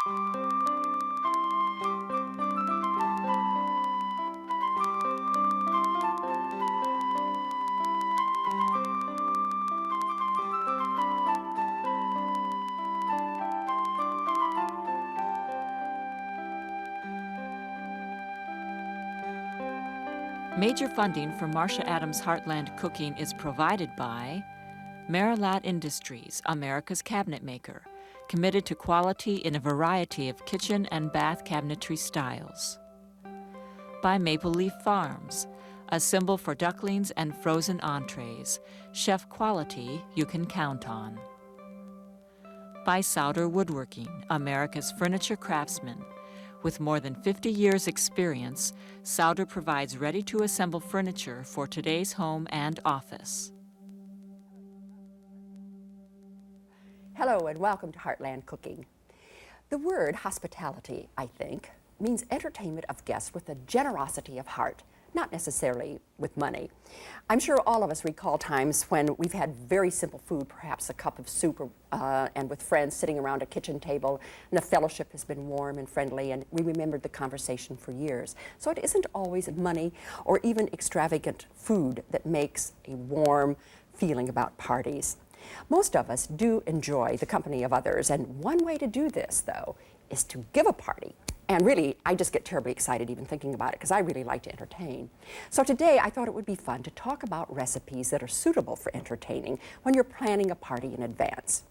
Major funding for Marcia Adams' Heartland Cooking is provided by Marilat Industries, America's cabinet maker, committed to quality in a variety of kitchen and bath cabinetry styles. By Maple Leaf Farms, a symbol for ducklings and frozen entrees, chef quality you can count on. By Souder Woodworking, America's furniture craftsman. With more than 50 years' experience, Souder provides ready-to-assemble furniture for today's home and office. Hello and welcome to Heartland Cooking. The word hospitality, I think, means entertainment of guests with a generosity of heart, not necessarily with money. I'm sure all of us recall times when we've had very simple food, perhaps a cup of soup, and with friends sitting around a kitchen table, and the fellowship has been warm and friendly, and we remembered the conversation for years. So it isn't always money or even extravagant food that makes a warm feeling about parties. Most of us do enjoy the company of others, and one way to do this, though, is to give a party. And really, I just get terribly excited even thinking about it because I really like to entertain. So today, I thought it would be fun to talk about recipes that are suitable for entertaining when you're planning a party in advance.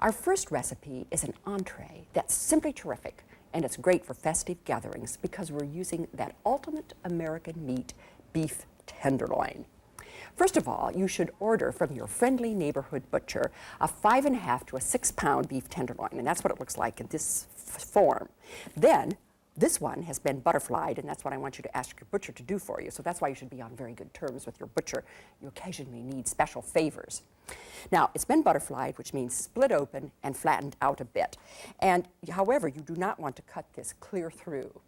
Our first recipe is an entree that's simply terrific, and it's great for festive gatherings because we're using that ultimate American meat, beef tenderloin. First of all, you should order from your friendly neighborhood butcher a 5.5 to a 6-pound beef tenderloin, and that's what it looks like in this form. Then, this one has been butterflied, and that's what I want you to ask your butcher to do for you. So that's why you should be on very good terms with your butcher. You occasionally need special favors. Now, it's been butterflied, which means split open and flattened out a bit. And however, you do not want to cut this clear through.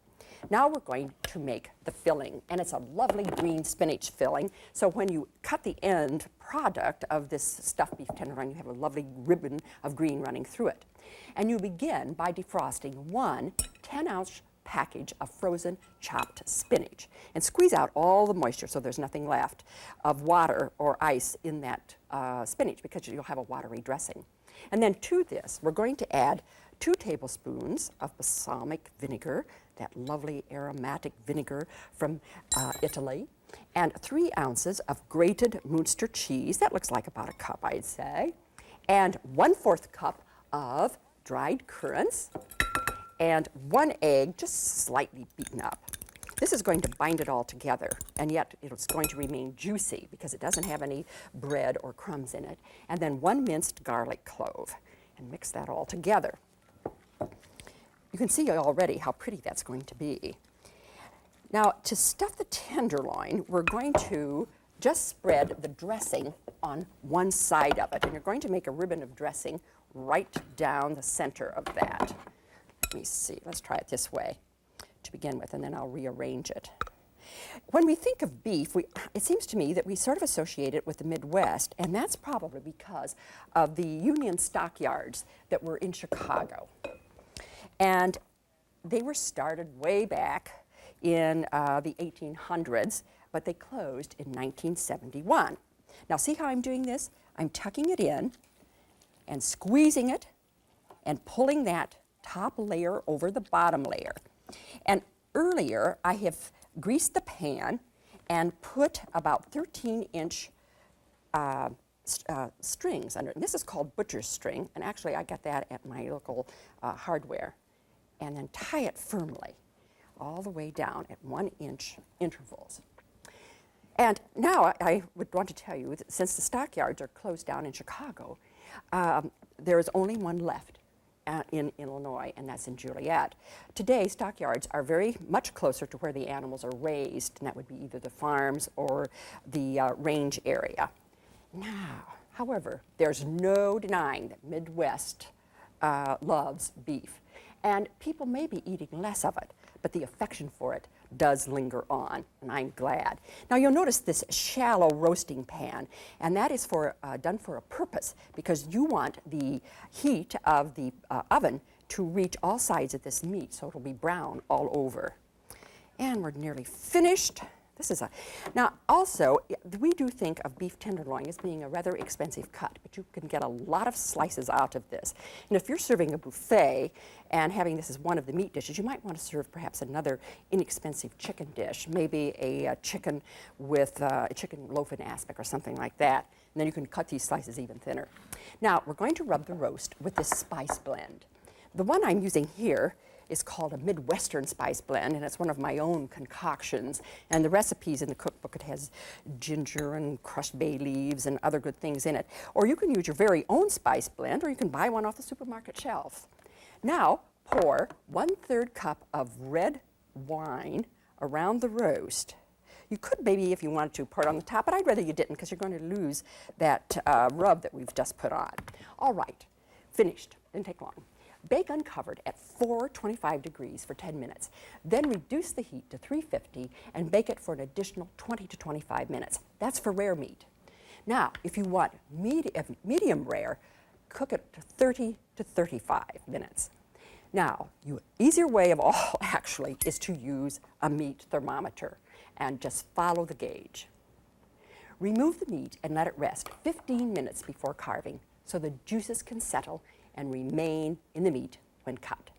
Now we're going to make the filling, and it's a lovely green spinach filling. So when you cut the end product of this stuffed beef tenderloin, you have a lovely ribbon of green running through it. And you begin by defrosting one 10-ounce package of frozen chopped spinach and squeeze out all the moisture so there's nothing left of water or ice in that spinach because you'll have a watery dressing. And then to this, we're going to add 2 tablespoons of balsamic vinegar, that lovely aromatic vinegar from Italy, and 3 ounces of grated Munster cheese, that looks like about a cup, I'd say, and 1/4 cup of dried currants, and 1 egg just slightly beaten up. This is going to bind it all together, and yet it's going to remain juicy because it doesn't have any bread or crumbs in it. And then 1 minced garlic clove, and mix that all together. You can see already how pretty that's going to be. Now, to stuff the tenderloin, we're going to just spread the dressing on one side of it, and you're going to make a ribbon of dressing right down the center of that. Let me see, let's try it this way to begin with, and then I'll rearrange it. When we think of beef, it seems to me that we sort of associate it with the Midwest, and that's probably because of the Union stockyards that were in Chicago. And they were started way back in the 1800s, but they closed in 1971. Now see how I'm doing this? I'm tucking it in and squeezing it and pulling that top layer over the bottom layer. And earlier, I have greased the pan and put about 13-inch strings under it. And this is called butcher's string, and actually I got that at my local hardware. And then tie it firmly all the way down at 1-inch intervals. And now I would want to tell you that since the stockyards are closed down in Chicago, there is only one left in Illinois, and that's in Joliet. Today, stockyards are very much closer to where the animals are raised, and that would be either the farms or the range area. Now, however, there's no denying that Midwest loves beef. And people may be eating less of it, but the affection for it does linger on, and I'm glad. Now you'll notice this shallow roasting pan, and that is done for a purpose, because you want the heat of the oven to reach all sides of this meat so it'll be brown all over. And we're nearly finished. Now also, we do think of beef tenderloin as being a rather expensive cut, but you can get a lot of slices out of this. And if you're serving a buffet and having this as one of the meat dishes, you might want to serve perhaps another inexpensive chicken dish, maybe a chicken with a chicken loaf in aspic or something like that. And then you can cut these slices even thinner. Now, we're going to rub the roast with this spice blend. The one I'm using here is called a Midwestern spice blend, and it's one of my own concoctions. And the recipes in the cookbook, it has ginger and crushed bay leaves and other good things in it. Or you can use your very own spice blend, or you can buy one off the supermarket shelf. Now, pour 1/3 cup of red wine around the roast. You could maybe, if you wanted to, pour it on the top, but I'd rather you didn't because you're going to lose that rub that we've just put on. All right, finished. Didn't take long. Bake uncovered at 425 degrees for 10 minutes. Then reduce the heat to 350 and bake it for an additional 20 to 25 minutes. That's for rare meat. Now, if you want medium rare, cook it to 30 to 35 minutes. Now, easier way of all actually is to use a meat thermometer and just follow the gauge. Remove the meat and let it rest 15 minutes before carving so the juices can settle and remain in the meat when cut.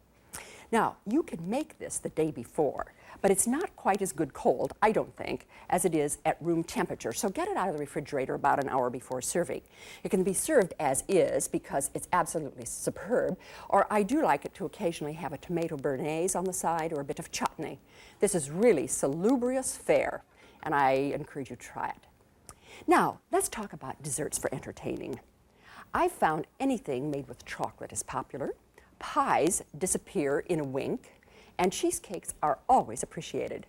Now, you can make this the day before, but it's not quite as good cold, I don't think, as it is at room temperature. So get it out of the refrigerator about an hour before serving. It can be served as is because it's absolutely superb, or I do like it to occasionally have a tomato béarnaise on the side or a bit of chutney. This is really salubrious fare, and I encourage you to try it. Now, let's talk about desserts for entertaining. I've found anything made with chocolate is popular. Pies disappear in a wink, and cheesecakes are always appreciated.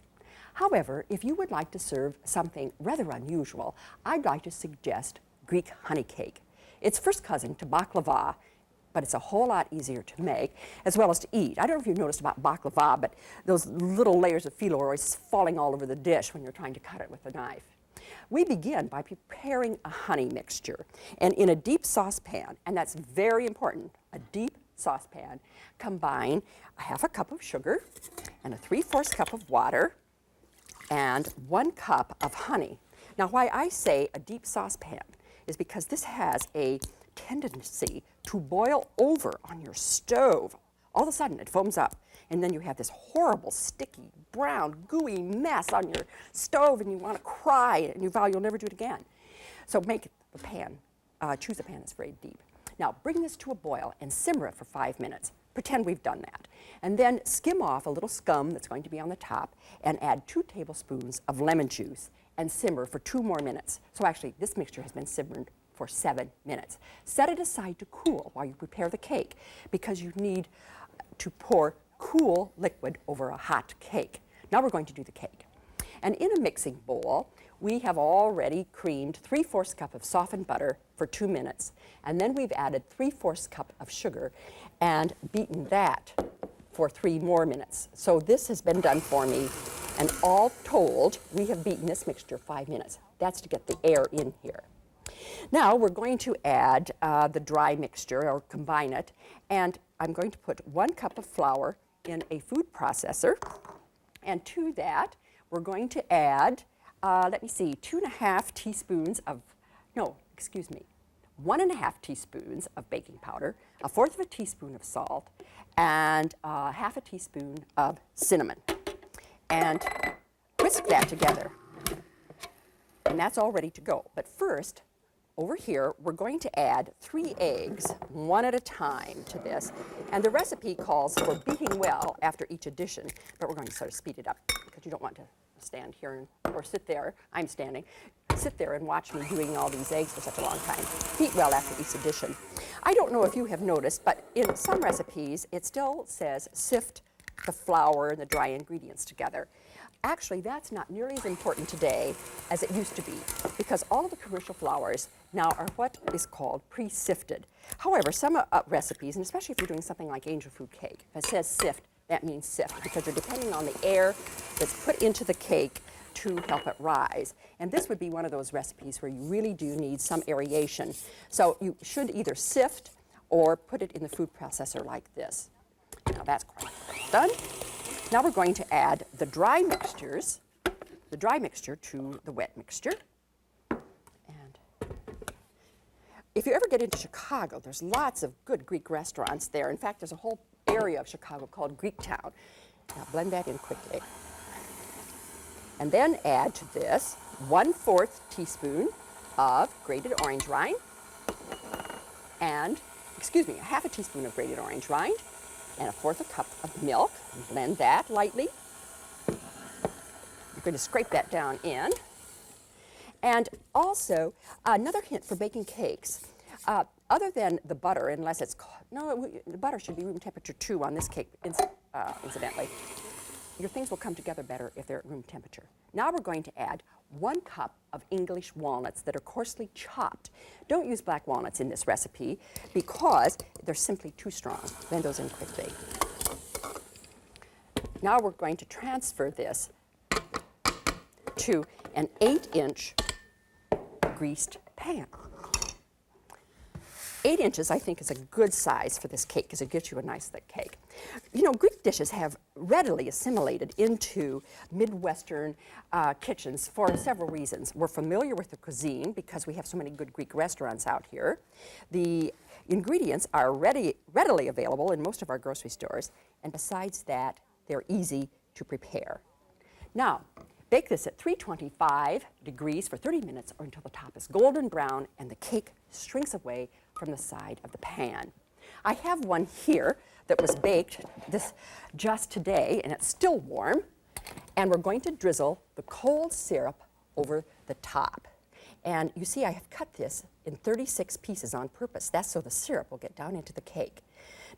However, if you would like to serve something rather unusual, I'd like to suggest Greek honey cake. It's first cousin to baklava, but it's a whole lot easier to make as well as to eat. I don't know if you've noticed about baklava, but those little layers of filo are always falling all over the dish when you're trying to cut it with a knife. We begin by preparing a honey mixture, and in a deep saucepan, and that's very important, a deep saucepan, combine a 1/2 cup of sugar and a 3/4 cup of water and 1 cup of honey. Now, why I say a deep saucepan is because this has a tendency to boil over on your stove. All of a sudden, it foams up, and then you have this horrible, sticky, brown, gooey mess on your stove, and you want to cry, and you vow you'll never do it again. So make the pan, choose a pan that's very deep. Now, bring this to a boil and simmer it for 5 minutes. Pretend we've done that. And then skim off a little scum that's going to be on the top, and add 2 tablespoons of lemon juice, and simmer for 2 more minutes. So actually, this mixture has been simmered for 7 minutes. Set it aside to cool while you prepare the cake, because you need to pour cool liquid over a hot cake. Now we're going to do the cake. And in a mixing bowl, we have already creamed 3/4 cup of softened butter for 2 minutes. And then we've added 3/4 cup of sugar and beaten that for 3 more minutes. So this has been done for me, and all told, we have beaten this mixture 5 minutes. That's to get the air in here. Now we're going to add the dry mixture, or combine it, and I'm going to put 1 cup of flour in a food processor, and to that we're going to add, 2.5 teaspoons of, 1.5 teaspoons of baking powder, 1/4 teaspoon of salt, and 1/2 teaspoon of cinnamon. And whisk that together. And that's all ready to go. But first, over here, we're going to add 3 eggs, 1 at a time, to this. And the recipe calls for beating well after each addition, but we're going to sort of speed it up because you don't want to stand here or sit there. I'm standing. Sit there and watch me doing all these eggs for such a long time. Beat well after each addition. I don't know if you have noticed, but in some recipes, it still says sift the flour and the dry ingredients together. Actually, that's not nearly as important today as it used to be, because all of the commercial flours now are what is called pre-sifted. However, some recipes, and especially if you're doing something like angel food cake, if it says sift, that means sift, because you're depending on the air that's put into the cake to help it rise. And this would be one of those recipes where you really do need some aeration. So you should either sift or put it in the food processor like this. that's quite done. Now we're going to add the dry mixture to the wet mixture. And if you ever get into Chicago, there's lots of good Greek restaurants there. In fact, there's a whole area of Chicago called Greektown. Now blend that in quickly. And then add to this 1/4 teaspoon of grated orange rind and, excuse me, 1/2 teaspoon of grated orange rind and 1/4 cup of milk. Blend that lightly. You're going to scrape that down in. And also, another hint for baking cakes, other than the butter, unless it's, the butter should be room temperature too on this cake, incidentally. Your things will come together better if they're at room temperature. Now we're going to add 1 cup of English walnuts that are coarsely chopped. Don't use black walnuts in this recipe because they're simply too strong. Blend those in quickly. Now we're going to transfer this to an 8-inch greased pan. 8 inches, I think, is a good size for this cake because it gives you a nice thick cake. You know, Greek dishes have readily assimilated into Midwestern kitchens for several reasons. We're familiar with the cuisine because we have so many good Greek restaurants out here. The ingredients are readily available in most of our grocery stores, and besides that, they're easy to prepare. Now, bake this at 325 degrees for 30 minutes or until the top is golden brown and the cake shrinks away from the side of the pan. I have one here that was baked just today, and it's still warm. And we're going to drizzle the cold syrup over the top. And you see I have cut this in 36 pieces on purpose. That's so the syrup will get down into the cake.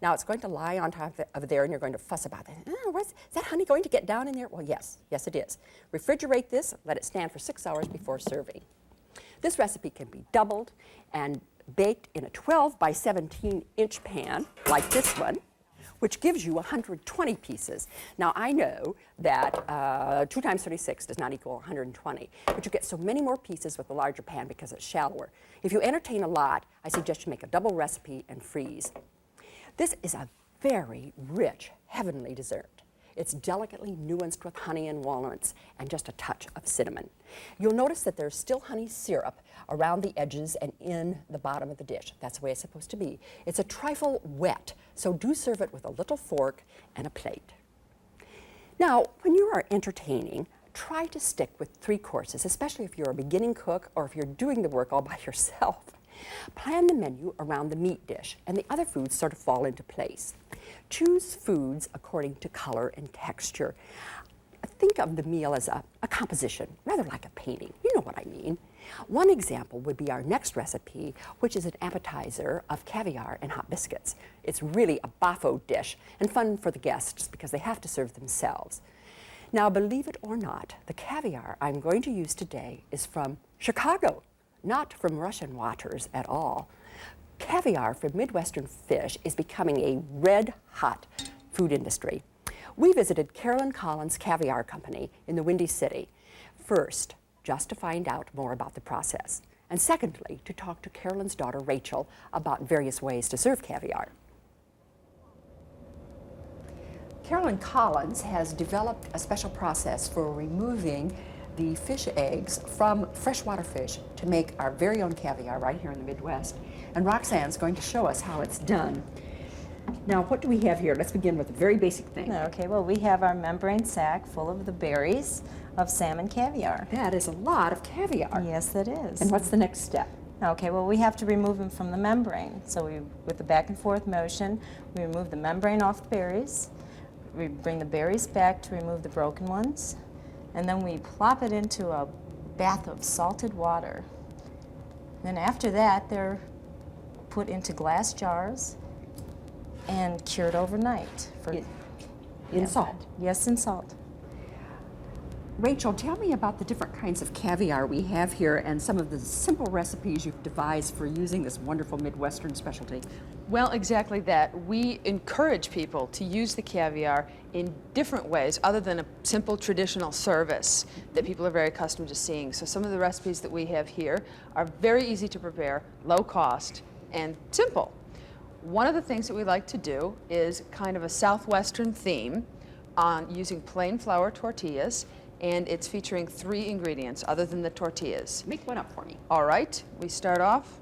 Now it's going to lie on top of there, and you're going to fuss about that. Oh, is that honey going to get down in there? Well, yes it is. Refrigerate this, let it stand for 6 hours before serving. This recipe can be doubled and baked in a 12 by 17 inch pan like this one, which gives you 120 pieces. Now I know that 2 times 36 does not equal 120, but you get so many more pieces with the larger pan because it's shallower. If you entertain a lot, I suggest you make a double recipe and freeze. This is a very rich, heavenly dessert. It's delicately nuanced with honey and walnuts and just a touch of cinnamon. You'll notice that there's still honey syrup around the edges and in the bottom of the dish. That's the way it's supposed to be. It's a trifle wet, so do serve it with a little fork and a plate. Now, when you are entertaining, try to stick with 3 courses, especially if you're a beginning cook or if you're doing the work all by yourself. Plan the menu around the meat dish, and the other foods sort of fall into place. Choose foods according to color and texture. Think of the meal as a composition, rather like a painting. You know what I mean. One example would be our next recipe, which is an appetizer of caviar and hot biscuits. It's really a buffo dish and fun for the guests because they have to serve themselves. Now, believe it or not, the caviar I'm going to use today is from Chicago, not from Russian waters at all. Caviar from Midwestern fish is becoming a red-hot food industry. We visited Carolyn Collins' Caviar Company in the Windy City. First, just to find out more about the process. And secondly, to talk to Carolyn's daughter, Rachel, about various ways to serve caviar. Carolyn Collins has developed a special process for removing the fish eggs from freshwater fish to make our very own caviar right here in the Midwest. And Roxanne's going to show us how it's done. Now, what do we have here? Let's begin with a very basic thing. Okay, well, we have our membrane sack full of the berries of salmon caviar. That is a lot of caviar. Yes, it is. And what's the next step? Okay, well, we have to remove them from the membrane. So with the back and forth motion, we remove the membrane off the berries. We bring the berries back to remove the broken ones. And then we plop it into a bath of salted water. Then after that, they're put into glass jars and cured overnight. In salt? Yes, in salt. Rachel, tell me about the different kinds of caviar we have here and some of the simple recipes you've devised for using this wonderful Midwestern specialty. Well, exactly that. We encourage people to use the caviar in different ways other than a simple traditional service that people are very accustomed to seeing. So some of the recipes that we have here are very easy to prepare, low cost, and simple. One of the things that we like to do is kind of a Southwestern theme on using plain flour tortillas, and it's featuring 3 ingredients other than the tortillas. Make one up for me. All right, we start off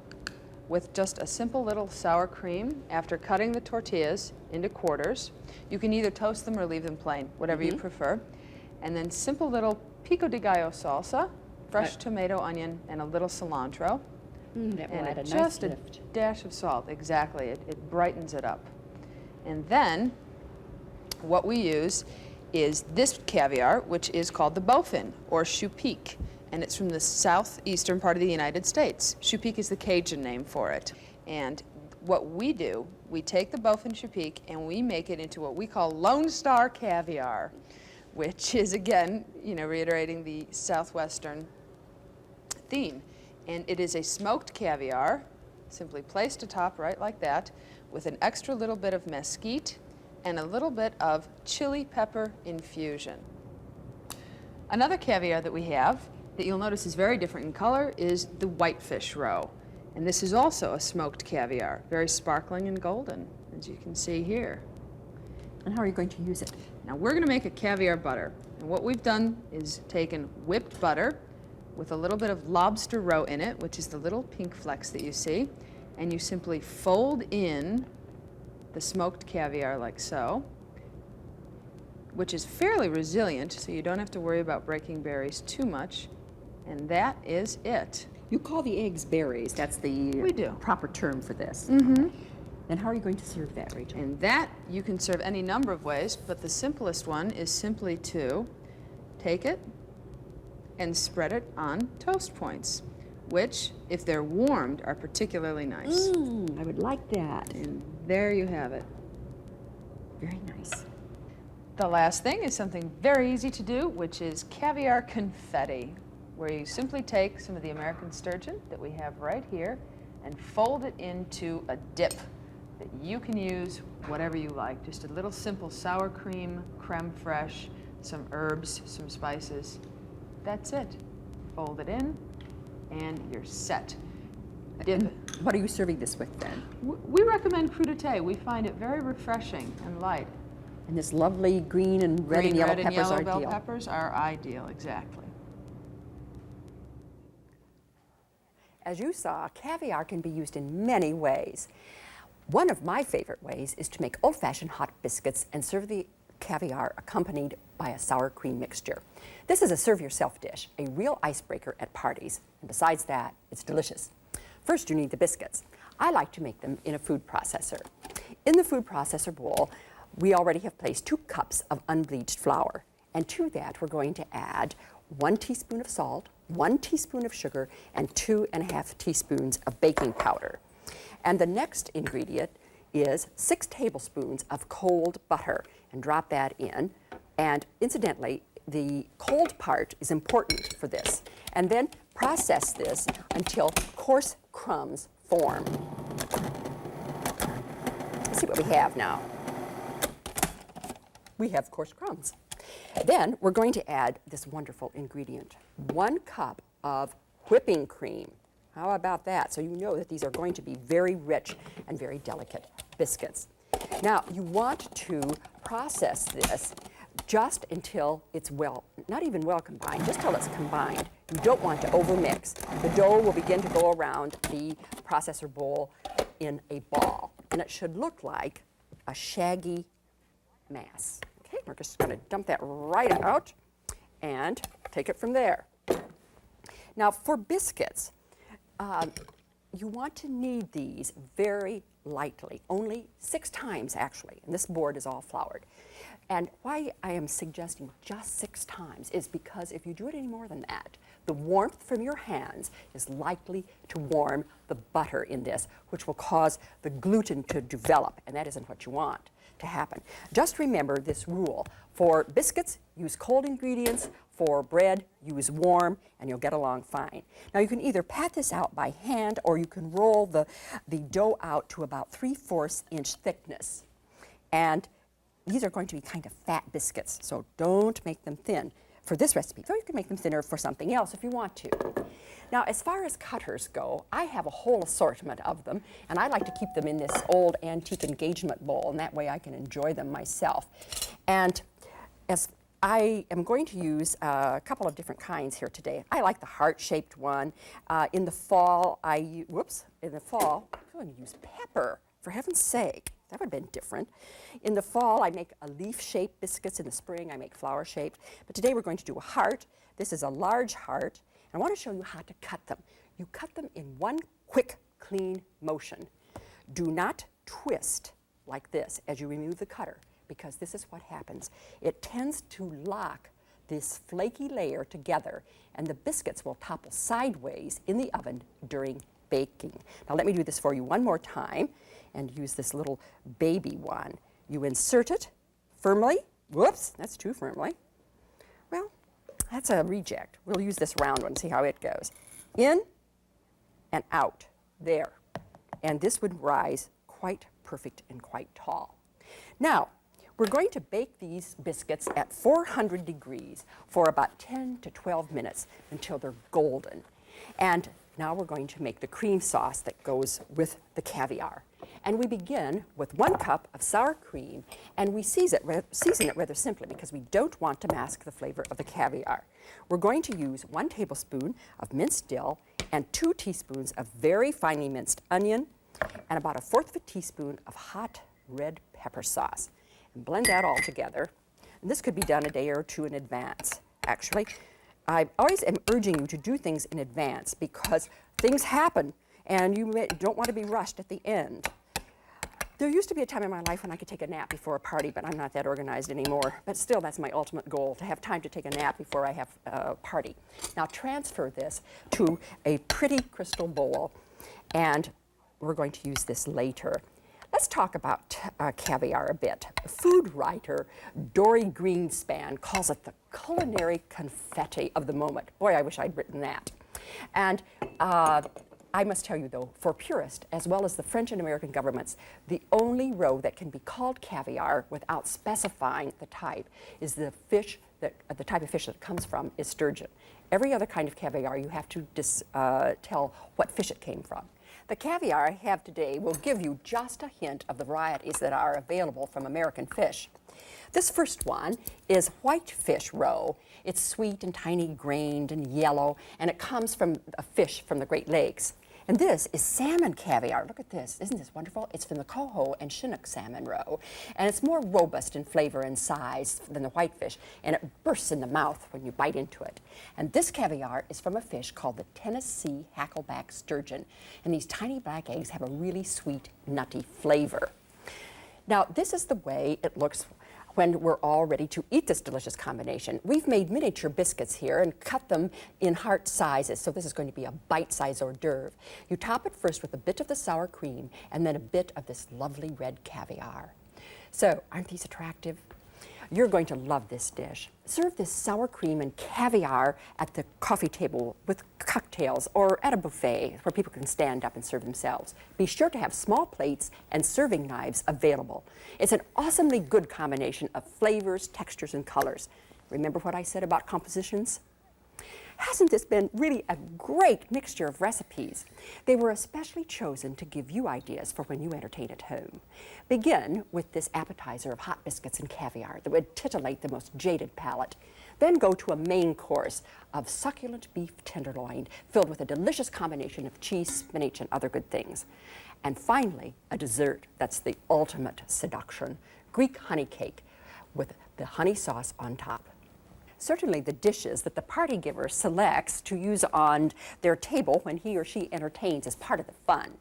with just a simple little sour cream after cutting the tortillas into quarters. You can either toast them or leave them plain, whatever you prefer. And then simple little pico de gallo salsa, fresh tomato, onion, and a little cilantro. That will And add a nice just lift. a dash of salt, exactly. It brightens it up. And then what we use is this caviar, which is called the bowfin, or choupique, and it's from the southeastern part of the United States. Choupique is the Cajun name for it. And what we do, we take the bowfin choupique and we make it into what we call Lone Star caviar, which is, again, reiterating the southwestern theme. And it is a smoked caviar, simply placed atop right like that, with an extra little bit of mesquite and a little bit of chili pepper infusion. Another caviar that we have that you'll notice is very different in color is the whitefish roe. And this is also a smoked caviar, very sparkling and golden, as you can see here. And how are you going to use it? Now we're going to make a caviar butter. And what we've done is taken whipped butter with a little bit of lobster roe in it, which is the little pink flecks that you see, and you simply fold in the smoked caviar like so, which is fairly resilient, so you don't have to worry about breaking berries too much, and that is it. You call the eggs berries. That's the We do. proper term for this. Then how are you going to serve that, Rachel? And that you can serve any number of ways, but the simplest one is simply to take it and spread it on toast points, which, if they're warmed, are particularly nice. I would like that. And there you have it. Very nice. The last thing is something very easy to do, which is caviar confetti, where you simply take some of the American sturgeon that we have right here and fold it into a dip that you can use whatever you like. Just a little simple sour cream, creme fraiche, some herbs, some spices. That's it. Fold it in and you're set. Dip it. What are you serving this with then? We recommend crudité. We find it very refreshing and light. And this lovely green and red and yellow peppers are bell ideal. peppers are ideal, exactly. As you saw, caviar can be used in many ways. One of my favorite ways is to make old-fashioned hot biscuits and serve the caviar accompanied by a sour cream mixture. This is a serve-yourself dish, a real icebreaker at parties, and besides that, it's delicious. First, you need the biscuits. I like to make them in a food processor. In the food processor bowl, we already have placed 2 cups of unbleached flour, and to that we're going to add 1 teaspoon of salt, 1 teaspoon of sugar, and 2½ teaspoons of baking powder. And the next ingredient is 6 tablespoons of cold butter, and drop that in. And incidentally, the cold part is important for this. And then process this until coarse crumbs form. Let's see what we have now. We have coarse crumbs. Then we're going to add this wonderful ingredient, 1 cup of whipping cream. How about that? So you know that these are going to be very rich and very delicate biscuits. Now you want to process this just until it's not even well combined, just till it's combined. You don't want to overmix. The dough will begin to go around the processor bowl in a ball, and it should look like a shaggy mass. Okay, we're just going to dump that right out and take it from there. Now for biscuits, you want to knead these very lightly, only 6 times actually, and this board is all floured. And why I am suggesting just 6 times is because if you do it any more than that, the warmth from your hands is likely to warm the butter in this, which will cause the gluten to develop, and that isn't what you want to happen. Just remember this rule. For biscuits, use cold ingredients. For bread, use warm, and you'll get along fine. Now you can either pat this out by hand, or you can roll the dough out to about 3/4 inch thickness. And these are going to be kind of fat biscuits, so don't make them thin. for this recipe. So you can make them thinner for something else if you want to. Now, as far as cutters go, I have a whole assortment of them, and I like to keep them in this old antique engagement bowl, and that way I can enjoy them myself. And as I am going to use a couple of different kinds here today. I like the heart-shaped one. In the fall, I'm going to use pepper, for heaven's sake. That would have been different. In the fall, I make a leaf-shaped biscuits. In the spring, I make flower-shaped. But today, we're going to do a heart. This is a large heart. And I want to show you how to cut them. You cut them in one quick, clean motion. Do not twist like this as you remove the cutter, because this is what happens. It tends to lock this flaky layer together, and the biscuits will topple sideways in the oven during baking. Now let me do this for you one more time and use this little baby one. You insert it firmly. Whoops, that's too firmly. Well, that's a reject. We'll use this round one, see how it goes. In and out, there. And this would rise quite perfect and quite tall. Now, we're going to bake these biscuits at 400 degrees for about 10 to 12 minutes until they're golden. And now we're going to make the cream sauce that goes with the caviar. And we begin with 1 cup of sour cream, and we season it rather simply because we don't want to mask the flavor of the caviar. We're going to use 1 tablespoon of minced dill and 2 teaspoons of very finely minced onion and about 1/4 teaspoon of hot red pepper sauce. And blend that all together. And this could be done a day or two in advance. Actually, I always am urging you to do things in advance because things happen and you don't want to be rushed at the end. There used to be a time in my life when I could take a nap before a party, but I'm not that organized anymore. But still, that's my ultimate goal, to have time to take a nap before I have a party. Now transfer this to a pretty crystal bowl, and we're going to use this later. Let's talk about caviar a bit. Food writer Dory Greenspan calls it the culinary confetti of the moment. Boy, I wish I'd written that. And I must tell you, though, for purists, as well as the French and American governments, the only roe that can be called caviar without specifying the type is the type of fish that it comes from is sturgeon. Every other kind of caviar, you have to tell what fish it came from. The caviar I have today will give you just a hint of the varieties that are available from American fish. This first one is whitefish roe. It's sweet and tiny grained and yellow, and it comes from a fish from the Great Lakes. And this is salmon caviar. Look at this. Isn't this wonderful? It's from the coho and Chinook salmon roe. And it's more robust in flavor and size than the whitefish, and it bursts in the mouth when you bite into it. And this caviar is from a fish called the Tennessee hackleback sturgeon. And these tiny black eggs have a really sweet, nutty flavor. Now, this is the way it looks when we're all ready to eat this delicious combination. We've made miniature biscuits here and cut them in heart sizes, so this is going to be a bite-sized hors d'oeuvre. You top it first with a bit of the sour cream and then a bit of this lovely red caviar. So, aren't these attractive? You're going to love this dish. Serve this sour cream and caviar at the coffee table with cocktails or at a buffet where people can stand up and serve themselves. Be sure to have small plates and serving knives available. It's an awesomely good combination of flavors, textures, and colors. Remember what I said about compositions? Hasn't this been really a great mixture of recipes? They were especially chosen to give you ideas for when you entertain at home. Begin with this appetizer of hot biscuits and caviar that would titillate the most jaded palate. Then go to a main course of succulent beef tenderloin filled with a delicious combination of cheese, spinach, and other good things. And finally, a dessert that's the ultimate seduction, Greek honey cake with the honey sauce on top. Certainly the dishes that the party giver selects to use on their table when he or she entertains is part of the fun.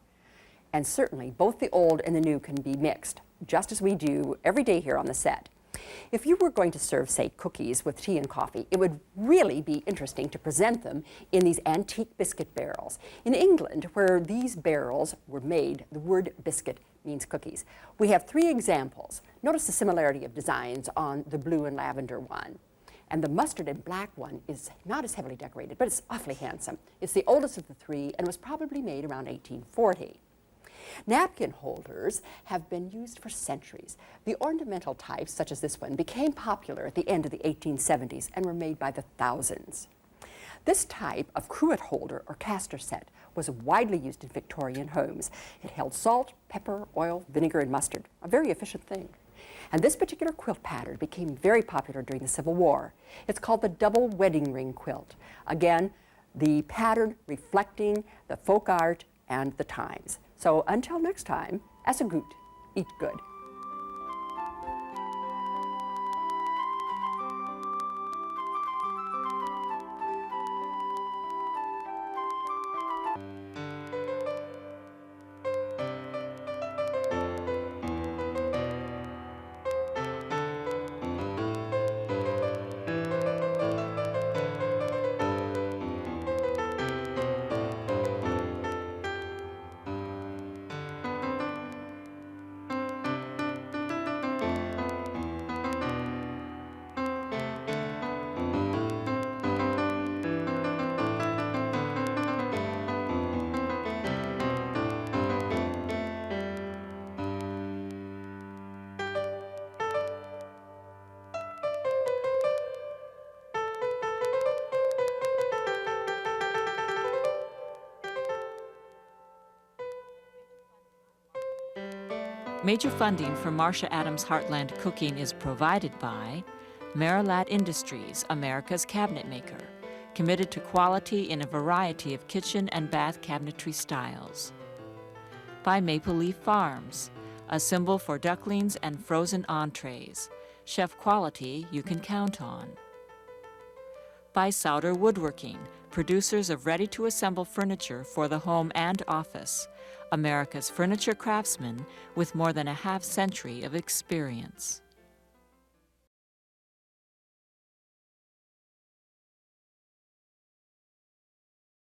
And certainly both the old and the new can be mixed, just as we do every day here on the set. If you were going to serve, say, cookies with tea and coffee, it would really be interesting to present them in these antique biscuit barrels. In England, where these barrels were made, the word biscuit means cookies. We have 3 examples. Notice the similarity of designs on the blue and lavender one. And the mustard and black one is not as heavily decorated, but it's awfully handsome. It's the oldest of the 3 and was probably made around 1840. Napkin holders have been used for centuries. The ornamental types, such as this one, became popular at the end of the 1870s and were made by the thousands. This type of cruet holder or castor set was widely used in Victorian homes. It held salt, pepper, oil, vinegar, and mustard, a very efficient thing. And this particular quilt pattern became very popular during the Civil War. It's called the double wedding ring quilt. Again, the pattern reflecting the folk art and the times. So until next time, as a goot, eat good. Major funding for Marcia Adams Heartland Cooking is provided by Marcia Industries, America's cabinet maker, committed to quality in a variety of kitchen and bath cabinetry styles. By Maple Leaf Farms, a symbol for ducklings and frozen entrees, chef quality you can count on. By Souder Woodworking, producers of ready-to-assemble furniture for the home and office, America's furniture craftsmen with more than a half-century of experience.